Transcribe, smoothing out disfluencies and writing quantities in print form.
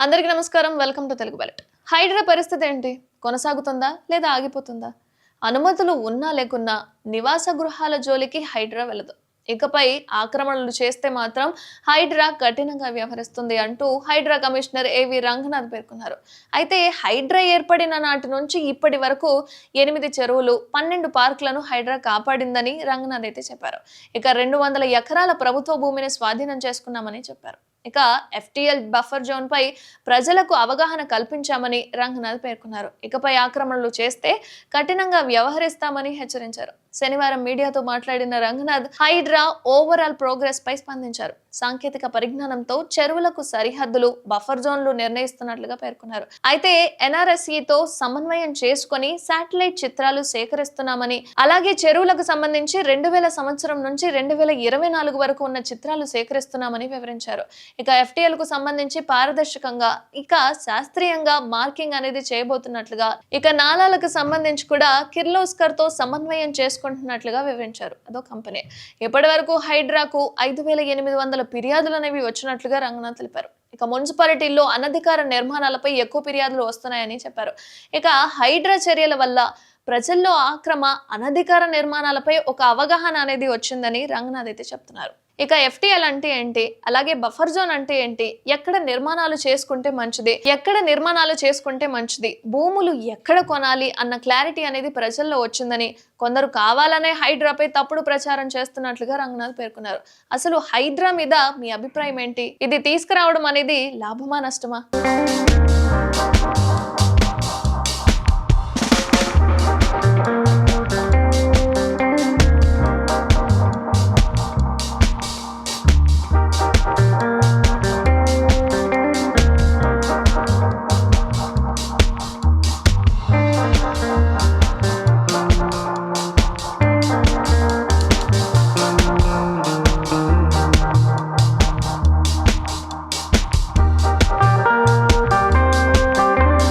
అందరికీ నమస్కారం. Welcome to Telugu bulletin. HYDRAA పరిస్థితి ఏంటి? కొనసాగుతుందా లేదా ఆగిపోతుందా? అనుమతులు ఉన్నా లేకున్నా నివాస గృహాల జోలికి హైడ్రా వెళ్ళదు. ఇకపై ఆక్రమణలు చేస్తే మాత్రం హైడ్రా కఠినంగా వ్యవహరిస్తుంది అంటూ హైడ్రా కమిషనర్ ఏవి రంగనాథ్ పేర్కొన్నారు. అయితే హైడ్రా ఏర్పడిన నాటి నుంచి ఇప్పటి వరకు 8 చెరువులు, 12 పార్కులను హైడ్రా కాపాడిందని రంగనాథ్ అయితే చెప్పారు. ఇక 200 ఎకరాల ప్రభుత్వ భూమిని స్వాధీనం చేసుకున్నామని చెప్పారు. ఇక ఎఫ్టీఎల్ బఫర్ జోన్ పై ప్రజలకు అవగాహన కల్పించామని రంగనాథ్ పేర్కొన్నారు. ఇకపై ఆక్రమణలు చేస్తే కఠినంగా వ్యవహరిస్తామని హెచ్చరించారు. శనివారం మీడియాతో మాట్లాడిన రంగనాథ్ హైడ్రా ఓవరాల్ ప్రోగ్రెస్ పై స్పందించారు. సాంకేతిక పరిజ్ఞానంతో చెరువులకు సరిహద్దులు, బఫర్ జోన్లు నిర్ణయిస్తున్నట్లుగా పేర్కొన్నారు. అయితే ఎన్ఆర్ఎస్ఈతో సమన్వయం చేసుకుని శాటిలైట్ చిత్రాలు సేకరిస్తున్నామని, అలాగే చెరువులకు సంబంధించి 2000 సంవత్సరం నుంచి 2024 వరకు ఉన్న చిత్రాలు సేకరిస్తున్నామని వివరించారు. ఇక ఎఫ్టీఎల్ కు సంబంధించి పారదర్శకంగా శాస్త్రీయంగా మార్కింగ్ అనేది చేయబోతున్నట్లుగా, ఇక నాలాలకు సంబంధించి కూడా కిర్లోస్కర్ తో సమన్వయం చేసుకుంటున్నట్లుగా వివరించారు. అదో కంపెనీ. ఇప్పటి వరకు హైడ్రాకు 5800 ఫిర్యాదులు అనేవి వచ్చినట్లుగా రంగనాథ్ తెలిపారు. ఇక మున్సిపాలిటీల్లో అనధికార నిర్మాణాలపై ఎక్కువ ఫిర్యాదులు వస్తున్నాయని చెప్పారు. ఇక హైడ్రా చర్యల వల్ల ప్రజల్లో అనధికార నిర్మాణాలపై ఒక అవగాహన అనేది వచ్చిందని రంగనాథ్ అయితే చెప్తున్నారు. ఇక ఎఫ్టీఎల్ అంటే ఏంటి, అలాగే బఫర్ జోన్ అంటే ఏంటి, ఎక్కడ నిర్మాణాలు చేసుకుంటే మంచిది, భూములు ఎక్కడ కొనాలి అన్న క్లారిటీ అనేది ప్రజల్లో వచ్చిందని, కొందరు కావాలనే హైడ్రాపై తప్పుడు ప్రచారం చేస్తున్నట్లుగా రంగనాథ్ పేర్కొన్నారు. అసలు హైడ్రా మీద మీ అభిప్రాయం ఏంటి? ఇది తీసుకురావడం అనేది లాభమా నష్టమా?